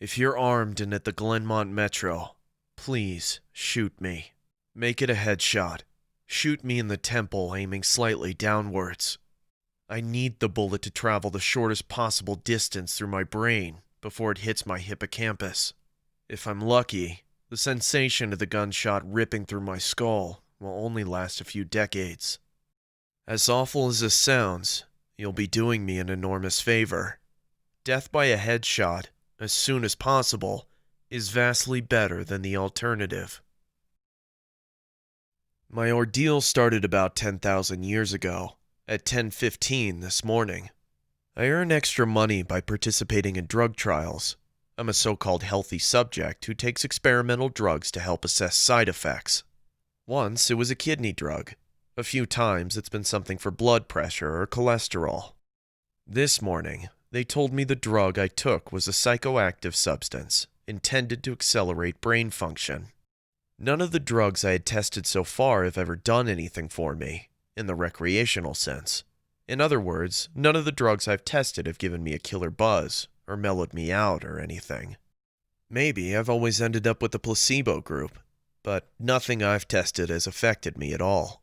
If you're armed and at the Glenmont Metro, please shoot me. Make it a headshot. Shoot me in the temple, aiming slightly downwards. I need the bullet to travel the shortest possible distance through my brain before it hits my hippocampus. If I'm lucky, the sensation of the gunshot ripping through my skull will only last a few decades. As awful as this sounds, you'll be doing me an enormous favor. Death by a headshot, as soon as possible, is vastly better than the alternative. My ordeal started about 10,000 years ago, at 10:15 this morning. I earn extra money by participating in drug trials. I'm a so-called healthy subject who takes experimental drugs to help assess side effects. Once it was a kidney drug. A few times it's been something for blood pressure or cholesterol. This morning, they told me the drug I took was a psychoactive substance intended to accelerate brain function. None of the drugs I had tested so far have ever done anything for me, in the recreational sense. In other words, none of the drugs I've tested have given me a killer buzz, or mellowed me out, or anything. Maybe I've always ended up with the placebo group, but nothing I've tested has affected me at all.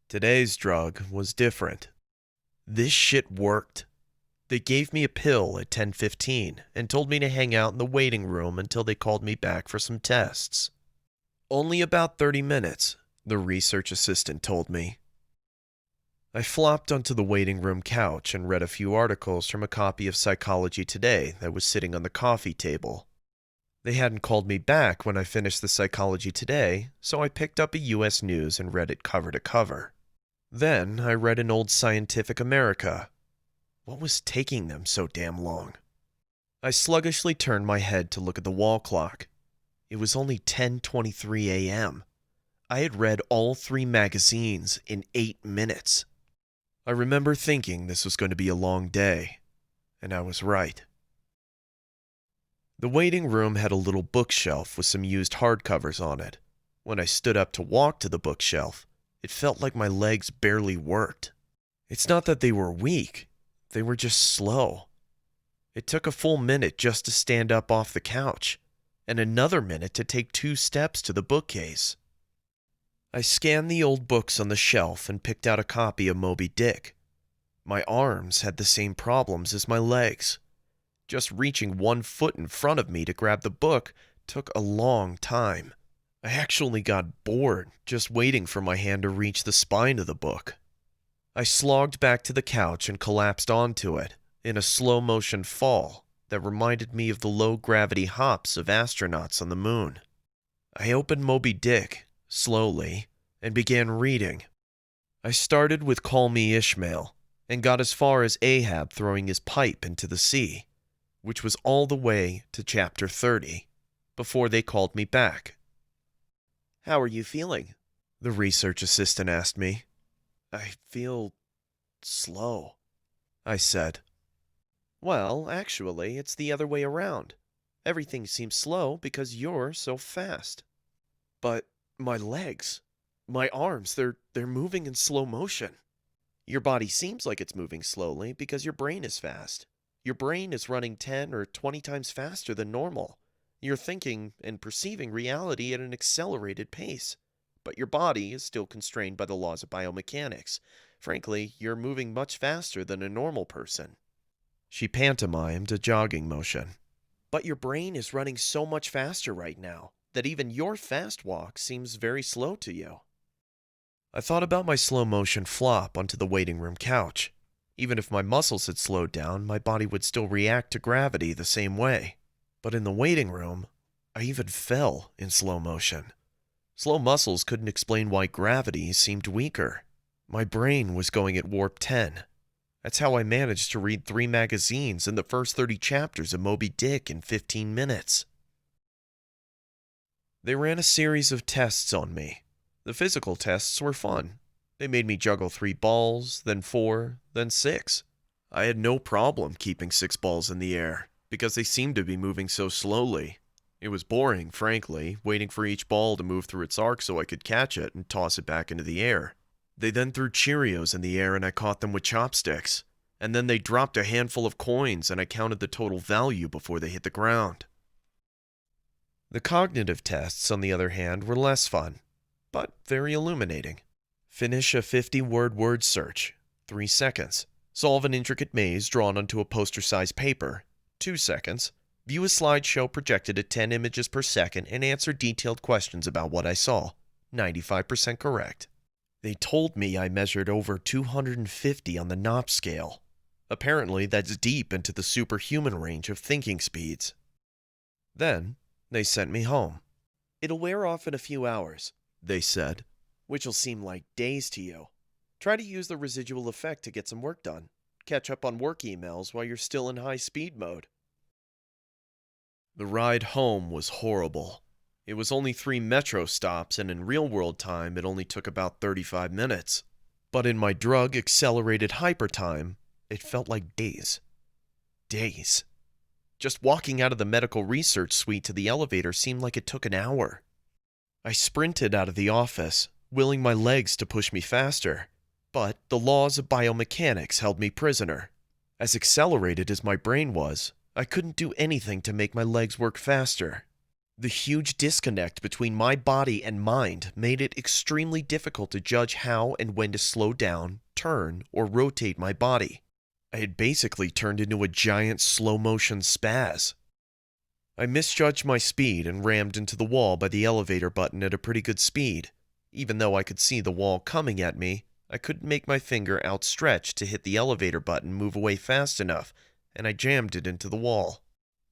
Today's drug was different. This shit worked. They gave me a pill at 10:15 and told me to hang out in the waiting room until they called me back for some tests. Only about 30 minutes, the research assistant told me. I flopped onto the waiting room couch and read a few articles from a copy of Psychology Today that was sitting on the coffee table. They hadn't called me back when I finished the Psychology Today, so I picked up a US News and read it cover to cover. Then I read an old Scientific America. What was taking them so damn long? I sluggishly turned my head to look at the wall clock. It was only 10:23 a.m. I had read all 3 magazines in 8 minutes. I remember thinking this was going to be a long day, and I was right. The waiting room had a little bookshelf with some used hardcovers on it. When I stood up to walk to the bookshelf, it felt like my legs barely worked. It's not that they were weak, they were just slow. It took a full minute just to stand up off the couch, and another minute to take 2 steps to the bookcase. I scanned the old books on the shelf and picked out a copy of Moby Dick. My arms had the same problems as my legs. Just reaching 1 foot in front of me to grab the book took a long time. I actually got bored just waiting for my hand to reach the spine of the book. I slogged back to the couch and collapsed onto it in a slow-motion fall that reminded me of the low-gravity hops of astronauts on the moon. I opened Moby Dick, slowly, and began reading. I started with Call Me Ishmael, and got as far as Ahab throwing his pipe into the sea, which was all the way to chapter 30, before they called me back. "How are you feeling?" the research assistant asked me. "I feel slow," I said. "Well, actually, it's the other way around. Everything seems slow because you're so fast." "But my legs, my arms, they're moving in slow motion." "Your body seems like it's moving slowly because your brain is fast. Your brain is running 10 or 20 times faster than normal. You're thinking and perceiving reality at an accelerated pace. But your body is still constrained by the laws of biomechanics. Frankly, you're moving much faster than a normal person." She pantomimed a jogging motion. "But your brain is running so much faster right now that even your fast walk seems very slow to you." I thought about my slow motion flop onto the waiting room couch. Even if my muscles had slowed down, my body would still react to gravity the same way. But in the waiting room, I even fell in slow motion. Slow muscles couldn't explain why gravity seemed weaker. My brain was going at warp 10. That's how I managed to read 3 magazines and the first 30 chapters of Moby Dick in 15 minutes. They ran a series of tests on me. The physical tests were fun. They made me juggle 3 balls, then 4, then 6. I had no problem keeping 6 balls in the air, because they seemed to be moving so slowly. It was boring, frankly, waiting for each ball to move through its arc so I could catch it and toss it back into the air. They then threw Cheerios in the air and I caught them with chopsticks. And then they dropped a handful of coins and I counted the total value before they hit the ground. The cognitive tests, on the other hand, were less fun, but very illuminating. Finish a 50-word word search, 3 seconds. Solve an intricate maze drawn onto a poster-sized paper, 2 seconds. View a slideshow projected at 10 images per second and answer detailed questions about what I saw, 95% correct. They told me I measured over 250 on the Knopp scale. Apparently, that's deep into the superhuman range of thinking speeds. Then, they sent me home. "It'll wear off in a few hours," they said, "which'll seem like days to you. Try to use the residual effect to get some work done. Catch up on work emails while you're still in high speed mode." The ride home was horrible. It was only 3 metro stops, and in real-world time it only took about 35 minutes. But in my drug-accelerated hypertime, it felt like days. Days. Just walking out of the medical research suite to the elevator seemed like it took an hour. I sprinted out of the office, willing my legs to push me faster. But the laws of biomechanics held me prisoner. As accelerated as my brain was, I couldn't do anything to make my legs work faster. The huge disconnect between my body and mind made it extremely difficult to judge how and when to slow down, turn, or rotate my body. I had basically turned into a giant slow-motion spaz. I misjudged my speed and rammed into the wall by the elevator button at a pretty good speed. Even though I could see the wall coming at me, I couldn't make my finger outstretched to hit the elevator button move away fast enough, and I jammed it into the wall.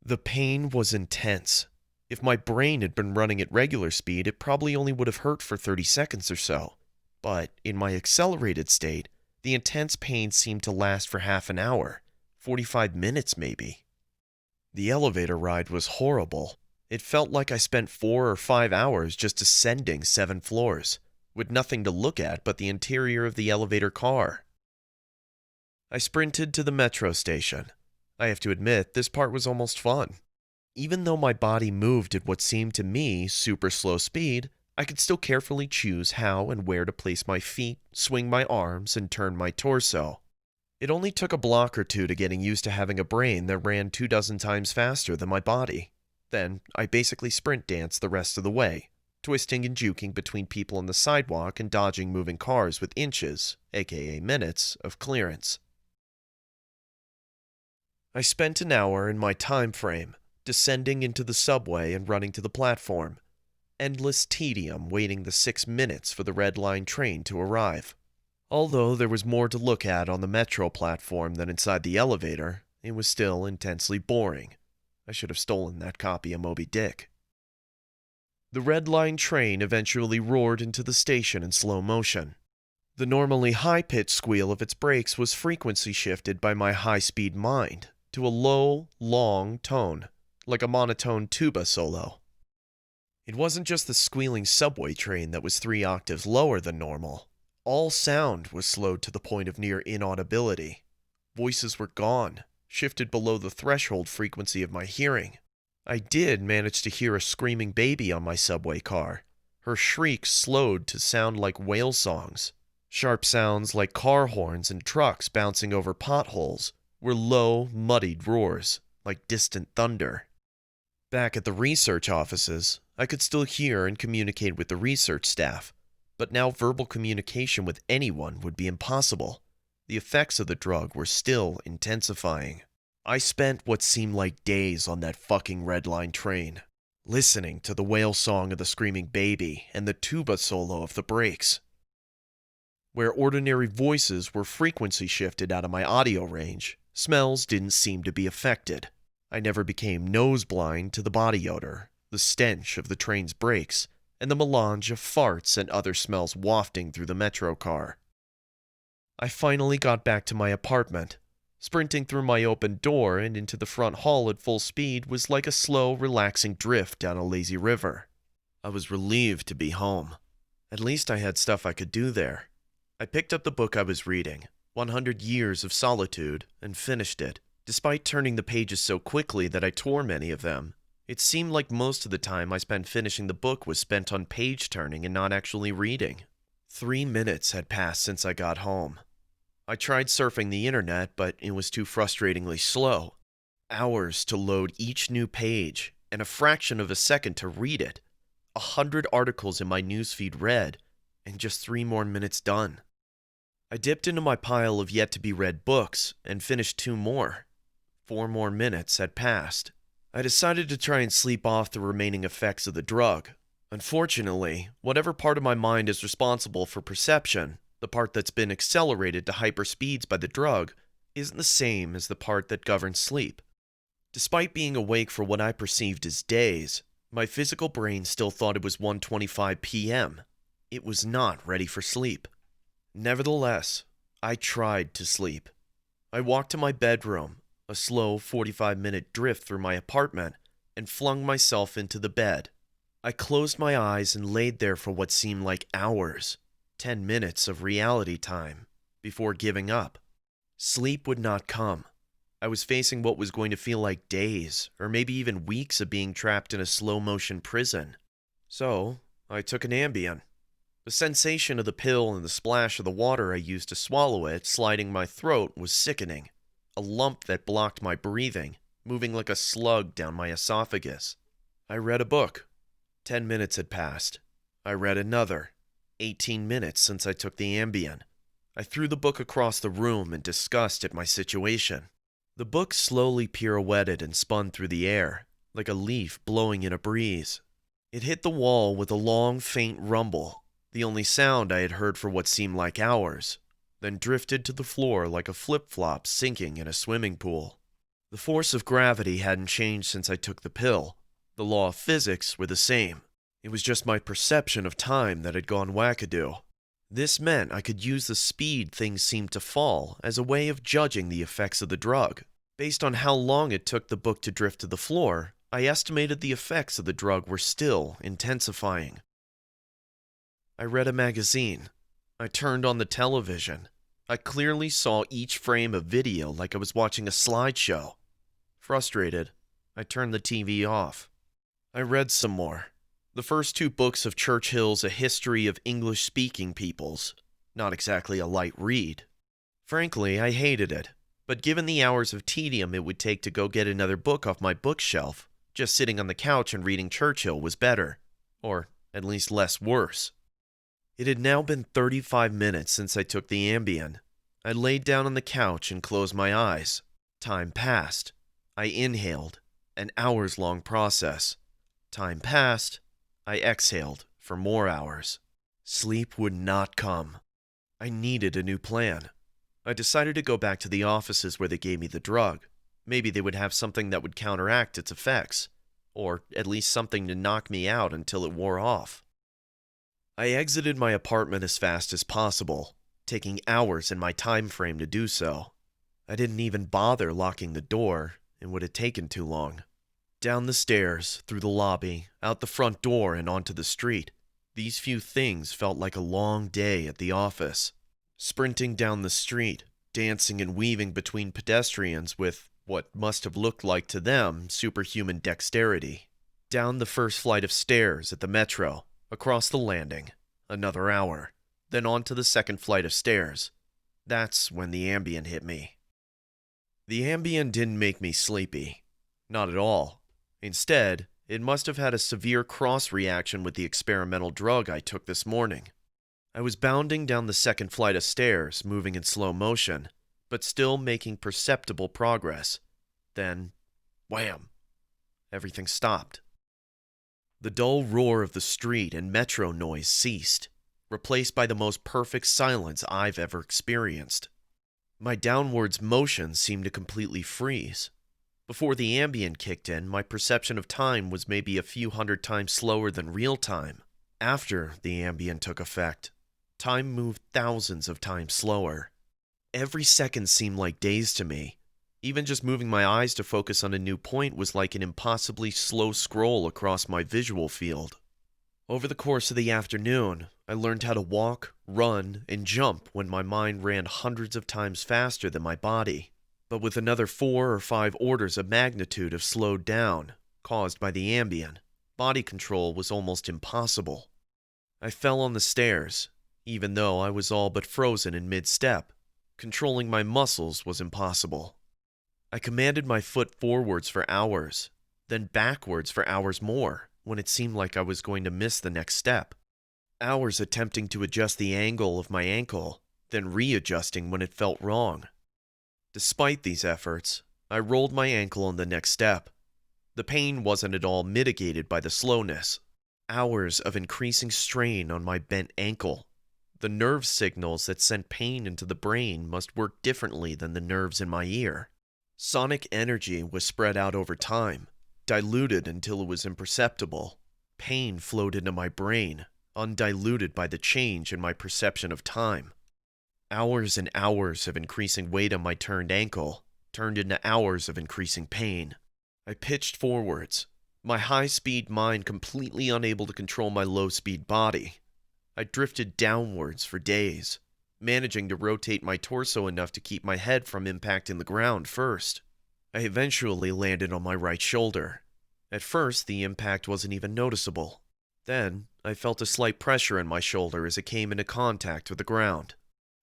The pain was intense. If my brain had been running at regular speed, it probably only would have hurt for 30 seconds or so. But in my accelerated state, the intense pain seemed to last for half an hour, 45 minutes maybe. The elevator ride was horrible. It felt like I spent 4 or 5 hours just ascending 7 floors, with nothing to look at but the interior of the elevator car. I sprinted to the metro station. I have to admit, this part was almost fun. Even though my body moved at what seemed to me super slow speed, I could still carefully choose how and where to place my feet, swing my arms, and turn my torso. It only took a block or two to getting used to having a brain that ran 24 times faster than my body. Then, I basically sprint danced the rest of the way, twisting and juking between people on the sidewalk and dodging moving cars with inches, aka minutes, of clearance. I spent an hour in my time frame, descending into the subway and running to the platform. Endless tedium waiting the 6 minutes for the Red Line train to arrive. Although there was more to look at on the metro platform than inside the elevator, it was still intensely boring. I should have stolen that copy of Moby Dick. The Red Line train eventually roared into the station in slow motion. The normally high-pitched squeal of its brakes was frequency shifted by my high-speed mind to a low, long tone, like a monotone tuba solo. It wasn't just the squealing subway train that was 3 octaves lower than normal. All sound was slowed to the point of near inaudibility. Voices were gone, shifted below the threshold frequency of my hearing. I did manage to hear a screaming baby on my subway car. Her shrieks slowed to sound like whale songs. Sharp sounds like car horns and trucks bouncing over potholes were low, muddied roars, like distant thunder. Back at the research offices, I could still hear and communicate with the research staff, but now verbal communication with anyone would be impossible. The effects of the drug were still intensifying. I spent what seemed like days on that fucking Red Line train, listening to the whale song of the screaming baby and the tuba solo of the brakes. Where ordinary voices were frequency shifted out of my audio range, smells didn't seem to be affected. I never became nose blind to the body odor, the stench of the train's brakes, and the melange of farts and other smells wafting through the metro car. I finally got back to my apartment. Sprinting through my open door and into the front hall at full speed was like a slow, relaxing drift down a lazy river. I was relieved to be home. At least I had stuff I could do there. I picked up the book I was reading, 100 Years of Solitude, and finished it. Despite turning the pages so quickly that I tore many of them, it seemed like most of the time I spent finishing the book was spent on page turning and not actually reading. 3 minutes had passed since I got home. I tried surfing the internet, but it was too frustratingly slow. Hours to load each new page, and a fraction of a second to read it. 100 articles in my newsfeed read, and just 3 more minutes done. I dipped into my pile of yet-to-be-read books and finished 2 more. 4 more minutes had passed. I decided to try and sleep off the remaining effects of the drug. Unfortunately, whatever part of my mind is responsible for perception, the part that's been accelerated to hyperspeeds by the drug, isn't the same as the part that governs sleep. Despite being awake for what I perceived as days, my physical brain still thought it was 1:25 p.m. It was not ready for sleep. Nevertheless, I tried to sleep. I walked to my bedroom, a slow 45-minute drift through my apartment, and flung myself into the bed. I closed my eyes and laid there for what seemed like hours, 10 minutes of reality time, before giving up. Sleep would not come. I was facing what was going to feel like days, or maybe even weeks of being trapped in a slow-motion prison. So, I took an Ambien. The sensation of the pill and the splash of the water I used to swallow it sliding my throat was sickening. A lump that blocked my breathing, moving like a slug down my esophagus. I read a book. 10 minutes had passed. I read another. 18 minutes since I took the Ambien. I threw the book across the room in disgust at my situation. The book slowly pirouetted and spun through the air, like a leaf blowing in a breeze. It hit the wall with a long, faint rumble, the only sound I had heard for what seemed like hours, then drifted to the floor like a flip-flop sinking in a swimming pool. The force of gravity hadn't changed since I took the pill. The law of physics were the same. It was just my perception of time that had gone wackadoo. This meant I could use the speed things seemed to fall as a way of judging the effects of the drug. Based on how long it took the book to drift to the floor, I estimated the effects of the drug were still intensifying. I read a magazine. I turned on the television. I clearly saw each frame of video like I was watching a slideshow. Frustrated, I turned the TV off. I read some more. The first 2 books of Churchill's A History of English-Speaking Peoples. Not exactly a light read. Frankly, I hated it, but given the hours of tedium it would take to go get another book off my bookshelf, just sitting on the couch and reading Churchill was better, or at least less worse. It had now been 35 minutes since I took the Ambien. I laid down on the couch and closed my eyes. Time passed. I inhaled, an hours-long process. Time passed. I exhaled for more hours. Sleep would not come. I needed a new plan. I decided to go back to the offices where they gave me the drug. Maybe they would have something that would counteract its effects, or at least something to knock me out until it wore off. I exited my apartment as fast as possible, taking hours in my time frame to do so. I didn't even bother locking the door. It would have taken too long. Down the stairs, through the lobby, out the front door and onto the street. These few things felt like a long day at the office. Sprinting down the street, dancing and weaving between pedestrians with what must have looked like to them superhuman dexterity. Down the first flight of stairs at the metro, across the landing, another hour. Then onto the second flight of stairs. That's when the Ambien hit me. The Ambien didn't make me sleepy. Not at all. Instead, it must have had a severe cross-reaction with the experimental drug I took this morning. I was bounding down the second flight of stairs, moving in slow motion, but still making perceptible progress. Then, wham! Everything stopped. The dull roar of the street and metro noise ceased, replaced by the most perfect silence I've ever experienced. My downwards motion seemed to completely freeze. Before the Ambien kicked in, my perception of time was maybe a few hundred times slower than real time. After the Ambien took effect, time moved thousands of times slower. Every second seemed like days to me. Even just moving my eyes to focus on a new point was like an impossibly slow scroll across my visual field. Over the course of the afternoon, I learned how to walk, run, and jump when my mind ran hundreds of times faster than my body. But with another 4 or 5 orders of magnitude of slowed down, caused by the Ambien, body control was almost impossible. I fell on the stairs, even though I was all but frozen in mid-step. Controlling my muscles was impossible. I commanded my foot forwards for hours, then backwards for hours more when it seemed like I was going to miss the next step. Hours attempting to adjust the angle of my ankle, then readjusting when it felt wrong. Despite these efforts, I rolled my ankle on the next step. The pain wasn't at all mitigated by the slowness. Hours of increasing strain on my bent ankle. The nerve signals that sent pain into the brain must work differently than the nerves in my ear. Sonic energy was spread out over time, diluted until it was imperceptible. Pain flowed into my brain, undiluted by the change in my perception of time. Hours and hours of increasing weight on my turned ankle turned into hours of increasing pain. I pitched forwards, my high-speed mind completely unable to control my low-speed body. I drifted downwards for days, managing to rotate my torso enough to keep my head from impacting the ground first. I eventually landed on my right shoulder. At first, the impact wasn't even noticeable. Then, I felt a slight pressure in my shoulder as it came into contact with the ground.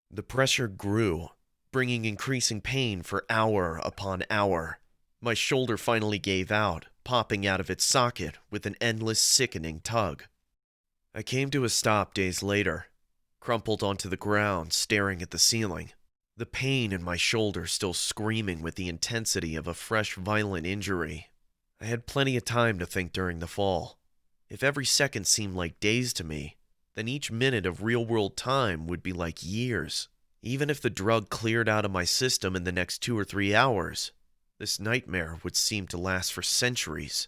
The pressure grew, bringing increasing pain for hour upon hour. My shoulder finally gave out, popping out of its socket with an endless, sickening tug. I came to a stop days later, crumpled onto the ground, staring at the ceiling. The pain in my shoulder still screaming with the intensity of a fresh, violent injury. I had plenty of time to think during the fall. If every second seemed like days to me, then each minute of real-world time would be like years. Even if the drug cleared out of my system in the next 2 or 3 hours, this nightmare would seem to last for centuries.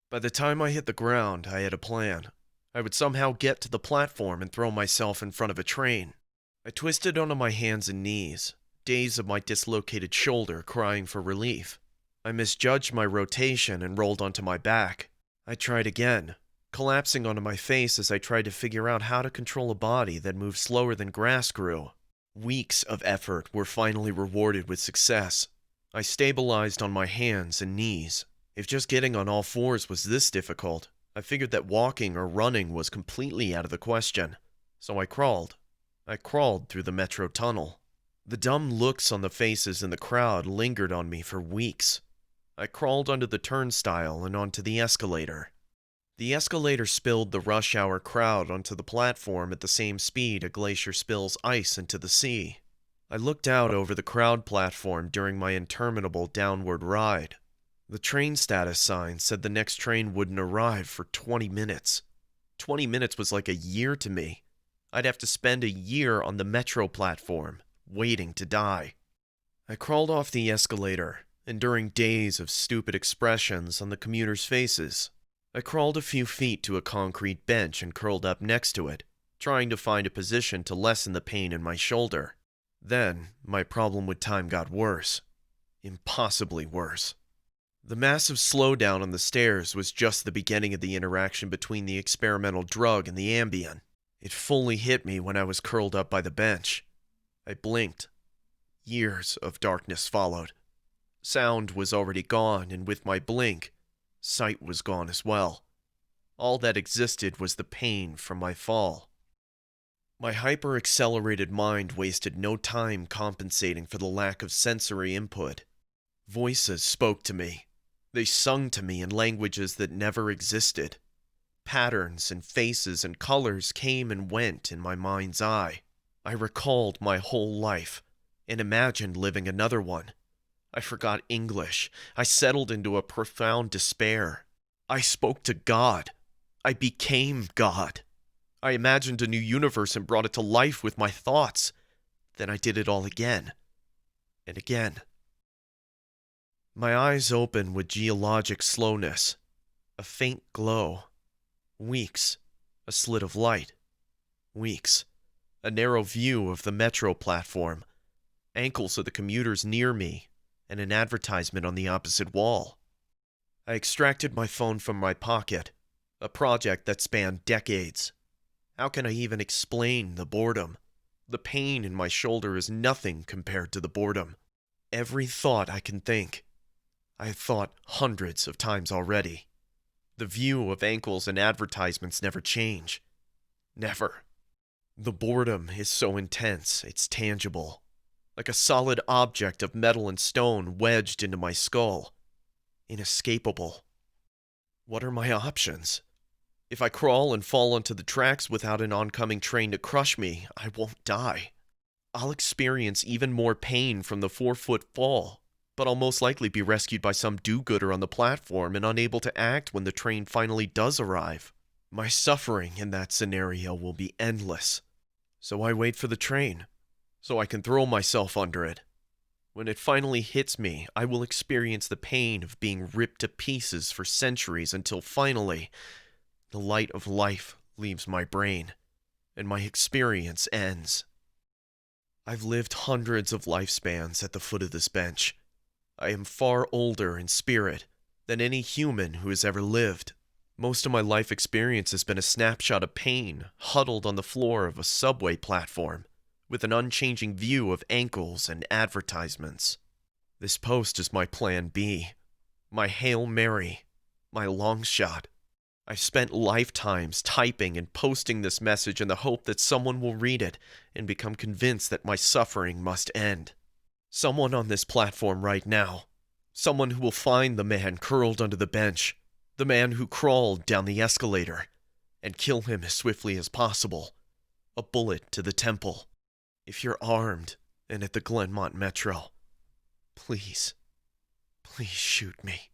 By the time I hit the ground, I had a plan. I would somehow get to the platform and throw myself in front of a train. I twisted onto my hands and knees, dazed of my dislocated shoulder, crying for relief. I misjudged my rotation and rolled onto my back. I tried again, collapsing onto my face as I tried to figure out how to control a body that moved slower than grass grew. Weeks of effort were finally rewarded with success. I stabilized on my hands and knees. If just getting on all fours was this difficult, I figured that walking or running was completely out of the question. So I crawled. I crawled through the metro tunnel. The dumb looks on the faces in the crowd lingered on me for weeks. I crawled under the turnstile and onto the escalator. The escalator spilled the rush hour crowd onto the platform at the same speed a glacier spills ice into the sea. I looked out over the crowd platform during my interminable downward ride. The train status sign said the next train wouldn't arrive for 20 minutes. 20 minutes was like a year to me. I'd have to spend a year on the metro platform, waiting to die. I crawled off the escalator, enduring days of stupid expressions on the commuters' faces. I crawled a few feet to a concrete bench and curled up next to it, trying to find a position to lessen the pain in my shoulder. Then, my problem with time got worse. Impossibly worse. The massive slowdown on the stairs was just the beginning of the interaction between the experimental drug and the Ambien. It fully hit me when I was curled up by the bench. I blinked. Years of darkness followed. Sound was already gone, and with my blink, sight was gone as well. All that existed was the pain from my fall. My hyper-accelerated mind wasted no time compensating for the lack of sensory input. Voices spoke to me. They sung to me in languages that never existed. Patterns and faces and colors came and went in my mind's eye. I recalled my whole life and imagined living another one. I forgot English. I settled into a profound despair. I spoke to God. I became God. I imagined a new universe and brought it to life with my thoughts. Then I did it all again. And again. My eyes opened with geologic slowness. A faint glow. Weeks. A slit of light. Weeks. A narrow view of the metro platform. Ankles of the commuters near me. And an advertisement on the opposite wall. I extracted my phone from my pocket. A project that spanned decades. How can I even explain the boredom? The pain in my shoulder is nothing compared to the boredom. Every thought I can think. I have thought hundreds of times already. The view of ankles and advertisements never change. Never. The boredom is so intense, it's tangible. like a solid object of metal and stone wedged into my skull. Inescapable. What are my options? If I crawl and fall onto the tracks without an oncoming train to crush me, I won't die. I'll experience even more pain from the 4-foot fall, but I'll most likely be rescued by some do-gooder on the platform and unable to act when the train finally does arrive. My suffering in that scenario will be endless. So I wait for the train, so I can throw myself under it. When it finally hits me, I will experience the pain of being ripped to pieces for centuries until finally, the light of life leaves my brain, and my experience ends. I've lived hundreds of lifespans at the foot of this bench. I am far older in spirit than any human who has ever lived. Most of my life experience has been a snapshot of pain, huddled on the floor of a subway platform, with an unchanging view of ankles and advertisements. This post is my plan B, my Hail Mary, my long shot. I've spent lifetimes typing and posting this message in the hope that someone will read it and become convinced that my suffering must end. Someone on this platform right now. Someone who will find the man curled under the bench, the man who crawled down the escalator, and kill him as swiftly as possible. A bullet to the temple. If you're armed and at the Glenmont Metro, please shoot me.